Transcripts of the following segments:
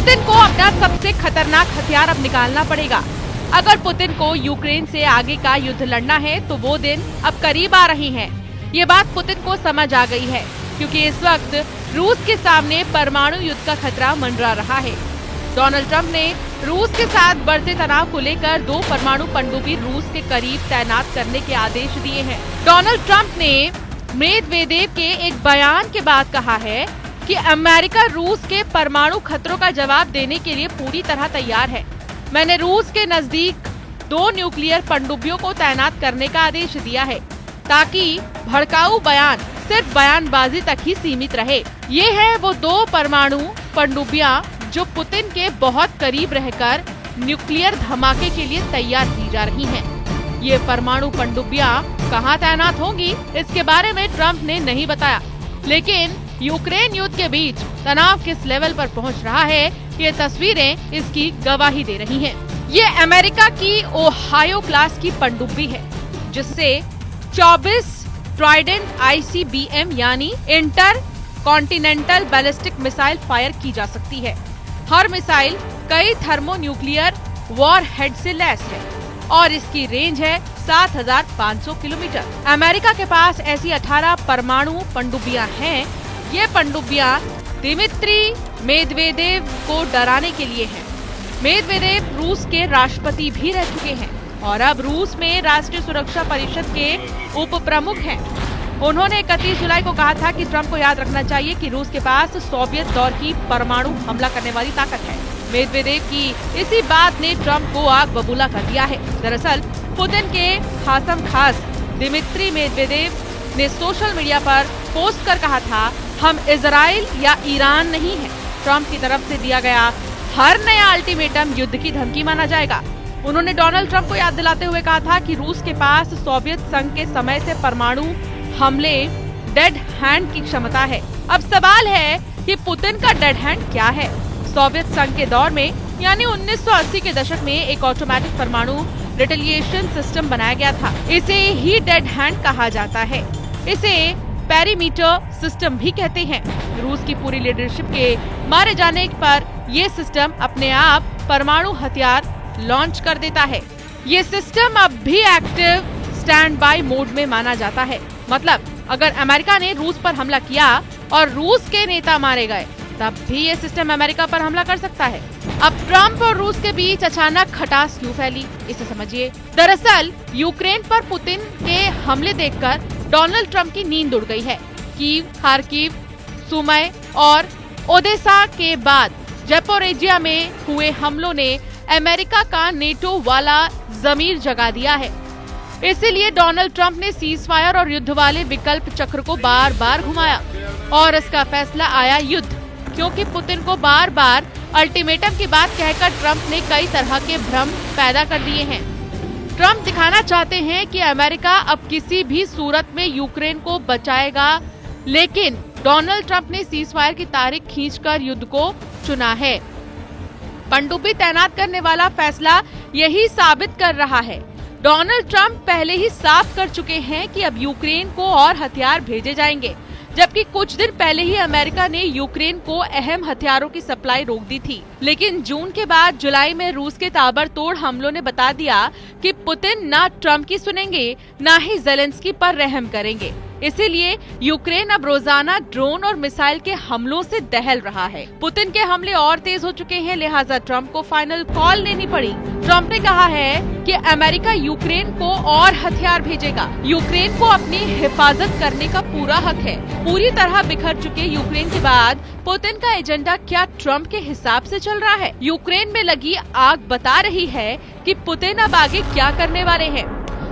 Putin को अपना सबसे खतरनाक हथियार अब निकालना पड़ेगा। अगर पुतिन को यूक्रेन से आगे का युद्ध लड़ना है तो वो दिन अब करीब आ रही हैं। ये बात पुतिन को समझ आ गई है, क्योंकि इस वक्त रूस के सामने परमाणु युद्ध का खतरा मंडरा रहा है। डोनाल्ड ट्रंप ने रूस के साथ बढ़ते तनाव को लेकर 2 परमाणु पनडुब्बी रूस के करीब तैनात करने के आदेश दिए हैं। डोनाल्ड ट्रंप ने मेदवेदेव के एक बयान के बाद कहा है कि अमेरिका रूस के परमाणु खतरों का जवाब देने के लिए पूरी तरह तैयार है। मैंने रूस के नजदीक 2 न्यूक्लियर पनडुब्बियों को तैनात करने का आदेश दिया है, ताकि भड़काऊ बयान सिर्फ बयानबाजी तक ही सीमित रहे। ये है वो 2 परमाणु पनडुब्बियां जो पुतिन के बहुत करीब रहकर न्यूक्लियर धमाके के लिए तैयार की जा रही हैं। ये परमाणु पनडुब्बियां कहां तैनात होंगी, इसके बारे में ट्रंप ने नहीं बताया, लेकिन यूक्रेन युद्ध के बीच तनाव किस लेवल पर पहुंच रहा है, ये तस्वीरें इसकी गवाही दे रही हैं। ये अमेरिका की ओहायो क्लास की पनडुब्बी है, जिससे 24 ट्राइडेंट ICBM यानी inter continental ballistic missile fire की जा सकती है। हर मिसाइल कई थर्मोन्यूक्लियर वॉरहेड से लैस है और इसकी रेंज है 7,500 किलोमीटर। अमेरिका के पास ऐसी 18 परमाणु पनडुब्बियां हैं। ये पनडुब्बियां दिमित्री मेदवेदेव को डराने के लिए हैं। मेदवेदेव रूस के राष्ट्रपति भी रह चुके हैं और अब रूस में राष्ट्रीय सुरक्षा परिषद के उप प्रमुख हैं। उन्होंने 31 जुलाई को कहा था कि ट्रंप को याद रखना चाहिए कि रूस के पास सोवियत दौर की परमाणु हमला करने वाली ताकत है। मेदवेदेव की इसी बात ने ट्रंप को आग बबूला कर दिया है। दरअसल पुतिन के खासम खास दिमित्री मेदवेदेव ने सोशल मीडिया पर पोस्ट कर कहा था, हम इजराइल या ईरान नहीं हैं। ट्रंप की तरफ से दिया गया हर नया अल्टीमेटम युद्ध की धमकी माना जाएगा। उन्होंने डोनाल्ड ट्रंप को याद दिलाते हुए कहा था कि रूस के पास सोवियत संघ के समय से परमाणु हमले डेड हैंड की क्षमता है। अब सवाल है कि पुतिन का डेड हैंड क्या है? सोवियत संघ के दौर में यानी 1980 के दशक में एक ऑटोमेटिक परमाणु रिटेलिएशन सिस्टम बनाया गया था। इसे ही डेड हैंड कहा जाता है। इसे पेरीमीटर सिस्टम भी कहते हैं। रूस की पूरी लीडरशिप के मारे जाने पर ये सिस्टम अपने आप परमाणु हथियार लॉन्च कर देता है। ये सिस्टम अब भी एक्टिव स्टैंड बाय मोड में माना जाता है। मतलब अगर अमेरिका ने रूस पर हमला किया और रूस के नेता मारे गए, तब भी ये सिस्टम अमेरिका पर हमला कर सकता है। अब ट्रंप और रूस के बीच अचानक खटास क्यों फैली, इसे समझिए। दरअसल यूक्रेन पर पुतिन के हमले देखकर डोनाल्ड ट्रंप की नींद उड़ गई है। कीव, खार्किव, सुमय और ओदेसा के बाद ज़ैपोरिज़िया में हुए हमलों ने अमेरिका का नेटो वाला जमीर जगा दिया है। इसीलिए डोनाल्ड ट्रंप ने सीज फायर और युद्ध वाले विकल्प चक्र को बार बार घुमाया और इसका फैसला आया युद्ध, क्योंकि पुतिन को बार बार अल्टीमेटम की बात कहकर ट्रंप ने कई तरह के भ्रम पैदा कर दिए हैं। ट्रंप दिखाना चाहते हैं कि अमेरिका अब किसी भी सूरत में यूक्रेन को बचाएगा, लेकिन डोनाल्ड ट्रंप ने सीज फायर की तारीख खींचकर युद्ध को चुना है। पनडुब्बी तैनात करने वाला फैसला यही साबित कर रहा है। डोनाल्ड ट्रंप पहले ही साफ कर चुके हैं कि अब यूक्रेन को और हथियार भेजे जाएंगे, जबकि कुछ दिन पहले ही अमेरिका ने यूक्रेन को अहम हथियारों की सप्लाई रोक दी थी। लेकिन जून के बाद जुलाई में रूस के ताबड़तोड़ हमलों ने बता दिया कि पुतिन ना ट्रंप की सुनेंगे, ना ही ज़ेलेंस्की पर रहम करेंगे। इसीलिए यूक्रेन अब रोजाना ड्रोन और मिसाइल के हमलों से दहल रहा है। पुतिन के हमले और तेज हो चुके हैं, लिहाजा ट्रंप को फाइनल कॉल लेनी पड़ी। ट्रंप ने कहा है कि अमेरिका यूक्रेन को और हथियार भेजेगा। यूक्रेन को अपनी हिफाजत करने का पूरा हक है। पूरी तरह बिखर चुके यूक्रेन के बाद पुतिन का एजेंडा क्या ट्रंप के हिसाब से चल रहा है? यूक्रेन में लगी आग बता रही है कि पुतिन अब आगे क्या करने वाले हैं।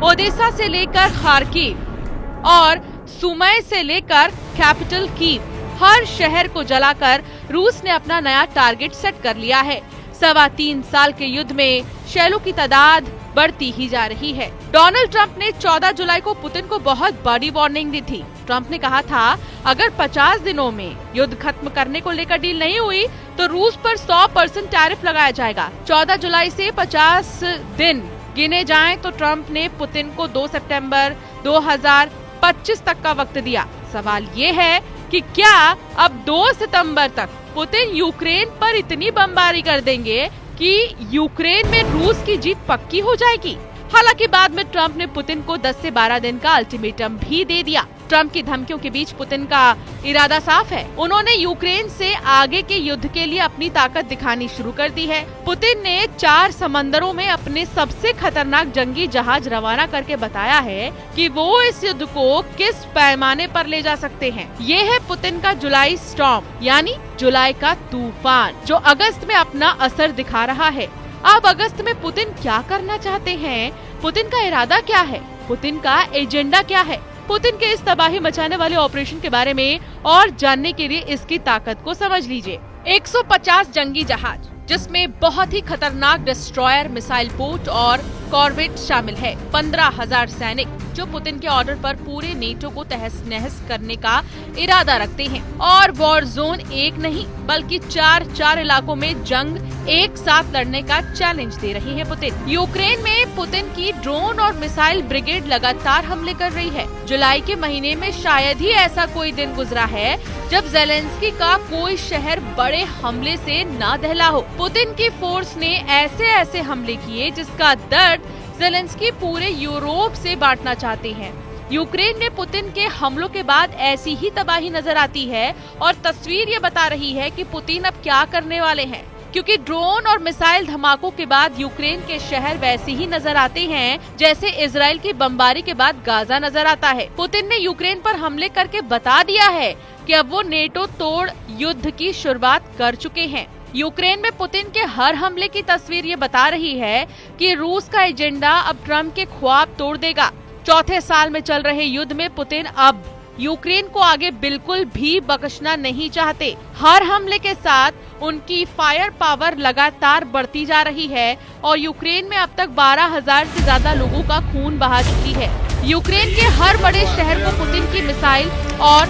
ओदेसा से लेकर खार्किव और सुमय से लेकर कैपिटल कीव, हर शहर को जलाकर रूस ने अपना नया टारगेट सेट कर लिया है। 3.25 साल के युद्ध में शैलों की तादाद बढ़ती ही जा रही है। डोनाल्ड ट्रंप ने 14 जुलाई को पुतिन को बहुत बड़ी वार्निंग दी थी। ट्रंप ने कहा था, अगर 50 दिनों में युद्ध खत्म करने को लेकर डील नहीं हुई तो रूस पर 100% टैरिफ लगाया जाएगा। 14 जुलाई से 50 दिन गिने जाएं तो ट्रंप ने पुतिन को 2 सितंबर 2025 तक का वक्त दिया। सवाल ये है कि क्या अब 2 सितंबर तक पुतिन यूक्रेन पर इतनी बमबारी कर देंगे कि यूक्रेन में रूस की जीत पक्की हो जाएगी। हालांकि बाद में ट्रंप ने पुतिन को 10 से 12 दिन का अल्टीमेटम भी दे दिया। ट्रंप की धमकियों के बीच पुतिन का इरादा साफ है। उन्होंने यूक्रेन से आगे के युद्ध के लिए अपनी ताकत दिखानी शुरू कर दी है। पुतिन ने 4 समंदरों में अपने सबसे खतरनाक जंगी जहाज रवाना करके बताया है कि वो इस युद्ध को किस पैमाने पर ले जा सकते हैं। ये है पुतिन का जुलाई स्टॉर्म, यानी जुलाई का तूफान, जो अगस्त में अपना असर दिखा रहा है। अब अगस्त में पुतिन क्या करना चाहते हैं? पुतिन का इरादा क्या है? पुतिन का एजेंडा क्या है? पुतिन के इस तबाही मचाने वाले ऑपरेशन के बारे में और जानने के लिए इसकी ताकत को समझ लीजिए। 150 जंगी जहाज, जिसमें बहुत ही खतरनाक डिस्ट्रॉयर, मिसाइल बोट और कॉर्वेट शामिल है। 15,000 सैनिक जो पुतिन के ऑर्डर पर पूरे नेटो को तहस नहस करने का इरादा रखते हैं। और वॉर जोन एक नहीं बल्कि 4 इलाकों में जंग एक साथ लड़ने का चैलेंज दे रही है पुतिन। यूक्रेन में पुतिन की ड्रोन और मिसाइल ब्रिगेड लगातार हमले कर रही है। जुलाई के महीने में शायद ही ऐसा कोई दिन गुजरा है जब जेलेंस्की का कोई शहर बड़े हमले से ना दहला हो। पुतिन की फोर्स ने ऐसे हमले किए जिसका दर्द जेलेंस्की पूरे यूरोप से बांटना चाहते हैं। यूक्रेन में पुतिन के हमलों के बाद ऐसी ही तबाही नजर आती है और तस्वीर ये बता रही है कि पुतिन अब क्या करने वाले हैं, क्योंकि ड्रोन और मिसाइल धमाकों के बाद यूक्रेन के शहर वैसे ही नजर आते हैं जैसे इजराइल की बमबारी के बाद गाजा नजर आता है। पुतिन ने यूक्रेन पर हमले करके बता दिया है कि अब वो नेटो तोड़ युद्ध की शुरुआत कर चुके हैं। यूक्रेन में पुतिन के हर हमले की तस्वीर ये बता रही है कि रूस का एजेंडा अब ट्रंप के ख्वाब तोड़ देगा। चौथे साल में चल रहे युद्ध में पुतिन अब यूक्रेन को आगे बिल्कुल भी बख्शना नहीं चाहते। हर हमले के साथ उनकी फायर पावर लगातार बढ़ती जा रही है और यूक्रेन में अब तक 12,000 से ज्यादा लोगों का खून बहा चुकी है। यूक्रेन के हर बड़े शहर को पुतिन की मिसाइल और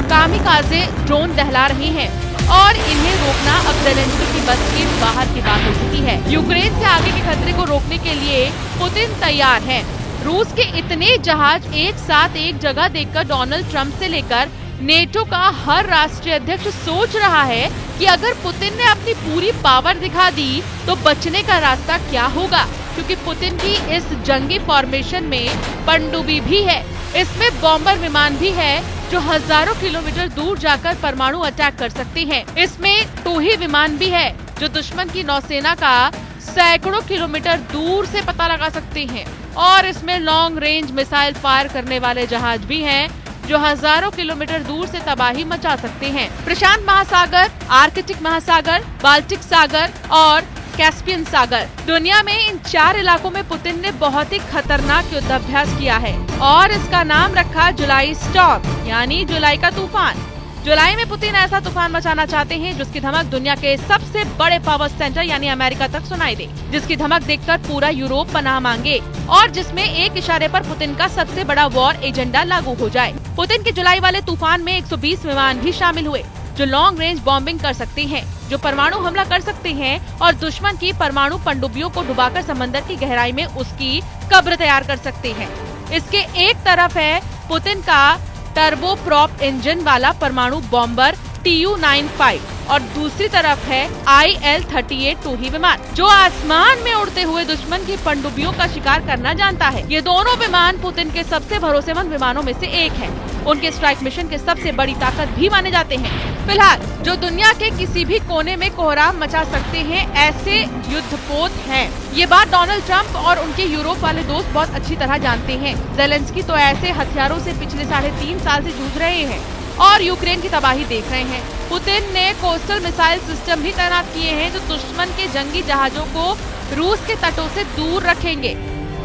कामिकाज़े ड्रोन दहला रही हैं और इन्हें रोकना अब जेलेंस्की की बस के बाहर की बात हो चुकी है। यूक्रेन से आगे के खतरे को रोकने के लिए पुतिन तैयार है। रूस के इतने जहाज एक साथ एक जगह देखकर डोनाल्ड ट्रंप से लेकर नेटो का हर राष्ट्रीय अध्यक्ष सोच रहा है कि अगर पुतिन ने अपनी पूरी पावर दिखा दी तो बचने का रास्ता क्या होगा, क्योंकि पुतिन की इस जंगी फॉर्मेशन में पनडुब्बी भी है। इसमें बॉम्बर विमान भी है जो हजारों किलोमीटर दूर जाकर परमाणु अटैक कर सकते हैं। इसमें टोही विमान भी है जो दुश्मन की नौसेना का सैकड़ों किलोमीटर दूर से पता लगा सकते हैं। और इसमें लॉन्ग रेंज मिसाइल फायर करने वाले जहाज भी हैं जो हजारों किलोमीटर दूर से तबाही मचा सकते हैं। प्रशांत महासागर, आर्कटिक महासागर, बाल्टिक सागर और कैस्पियन सागर, दुनिया में इन 4 इलाकों में पुतिन ने बहुत ही खतरनाक युद्धाभ्यास किया है और इसका नाम रखा जुलाई स्टॉर्म, यानी जुलाई का तूफान। जुलाई में पुतिन ऐसा तूफान मचाना चाहते हैं जिसकी धमक दुनिया के सबसे बड़े पावर सेंटर यानी अमेरिका तक सुनाई दे, जिसकी धमक देखकर पूरा यूरोप पनाह मांगे और जिसमें एक इशारे पर पुतिन का सबसे बड़ा वॉर एजेंडा लागू हो जाए। पुतिन के जुलाई वाले तूफान में 120 विमान भी शामिल हुए जो लॉन्ग रेंज बॉम्बिंग कर सकते हैं, जो परमाणु हमला कर सकते हैं और दुश्मन की परमाणु पनडुब्बियों को डुबाकर समंदर की गहराई में उसकी कब्र तैयार कर सकते हैं। इसके एक तरफ है पुतिन का टर्बो प्रॉप इंजन वाला परमाणु बॉम्बर Tu-95 और दूसरी तरफ है IL-38 टोही विमान जो आसमान में उड़ते हुए दुश्मन की पनडुब्बियों का शिकार करना जानता है। ये दोनों विमान पुतिन के सबसे भरोसेमंद विमानों में से एक है। उनके स्ट्राइक मिशन के सबसे बड़ी ताकत भी माने जाते हैं। फिलहाल जो दुनिया के किसी भी कोने में कोहराम मचा सकते हैं ऐसे युद्धपोत हैं। ये बात डोनाल्ड ट्रंप और उनके यूरोप वाले दोस्त बहुत अच्छी तरह जानते हैं। जेलेंस्की तो ऐसे हथियारों से पिछले 3.5 साल से जूझ रहे हैं और यूक्रेन की तबाही देख रहे हैं। पुतिन ने कोस्टल मिसाइल सिस्टम भी तैनात किए हैं जो दुश्मन के जंगी जहाजों को रूस के तटों से दूर रखेंगे।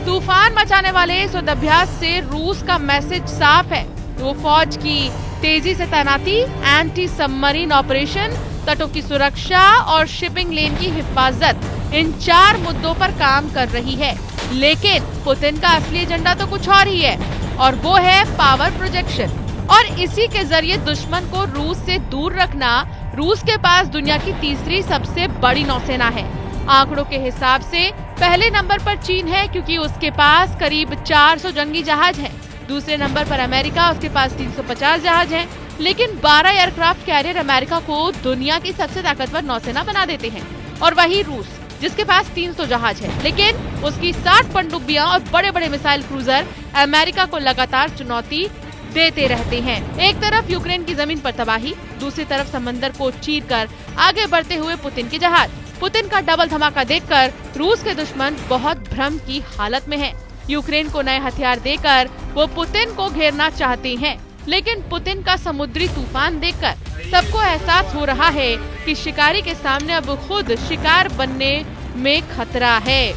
तूफान मचाने वाले इस युद्धाभ्यास से रूस का मैसेज साफ है। वो फौज की तेजी से तैनाती, एंटी सबमरीन ऑपरेशन, तटों की सुरक्षा और शिपिंग लेन की हिफाजत, इन 4 मुद्दों पर काम कर रही है। लेकिन पुतिन का असली एजेंडा तो कुछ और ही है और वो है पावर प्रोजेक्शन और इसी के जरिए दुश्मन को रूस से दूर रखना। रूस के पास दुनिया की तीसरी सबसे बड़ी नौसेना है। आंकड़ों के हिसाब से पहले नंबर पर चीन है क्योंकि उसके पास करीब 400 जंगी जहाज हैं। दूसरे नंबर पर अमेरिका, उसके पास 350 जहाज हैं लेकिन 12 एयरक्राफ्ट कैरियर अमेरिका को दुनिया की सबसे ताकतवर नौसेना बना देते हैं, और वही रूस जिसके पास 300 जहाज है, लेकिन उसकी 60 पनडुब्बियां और बड़े बड़े मिसाइल क्रूजर अमेरिका को लगातार चुनौती देते रहते हैं। एक तरफ यूक्रेन की जमीन पर तबाही, दूसरी तरफ समंदर को चीरकर आगे बढ़ते हुए पुतिन के जहाज। पुतिन का डबल धमाका देखकर रूस के दुश्मन बहुत भ्रम की हालत में हैं। यूक्रेन को नए हथियार देकर वो पुतिन को घेरना चाहते हैं, लेकिन पुतिन का समुद्री तूफान देखकर सबको एहसास हो रहा है कि शिकारी के सामने अब खुद शिकार बनने में खतरा है।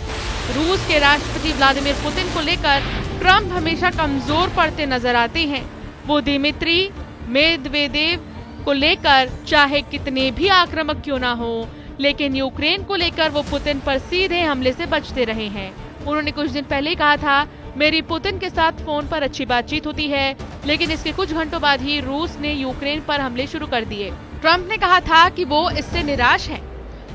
रूस के राष्ट्रपति व्लादिमीर पुतिन को लेकर ट्रंप हमेशा कमजोर पड़ते नजर आते हैं। वो दिमित्री मेदवेदेव को लेकर चाहे कितने भी आक्रामक क्यों ना हो, लेकिन यूक्रेन को लेकर वो पुतिन पर सीधे हमले से बचते रहे हैं। उन्होंने कुछ दिन पहले कहा था, मेरी पुतिन के साथ फोन पर अच्छी बातचीत होती है, लेकिन इसके कुछ घंटों बाद ही रूस ने यूक्रेन पर हमले शुरू कर दिए। ट्रंप ने कहा था कि वो इससे निराश हैं।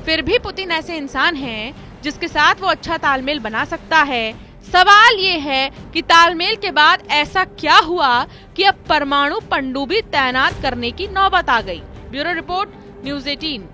फिर भी पुतिन ऐसे इंसान हैं जिसके साथ वो अच्छा तालमेल बना सकता है। सवाल ये है कि तालमेल के बाद ऐसा क्या हुआ कि अब परमाणु पनडुब्बी तैनात करने की नौबत आ गई। Bureau report, news 18।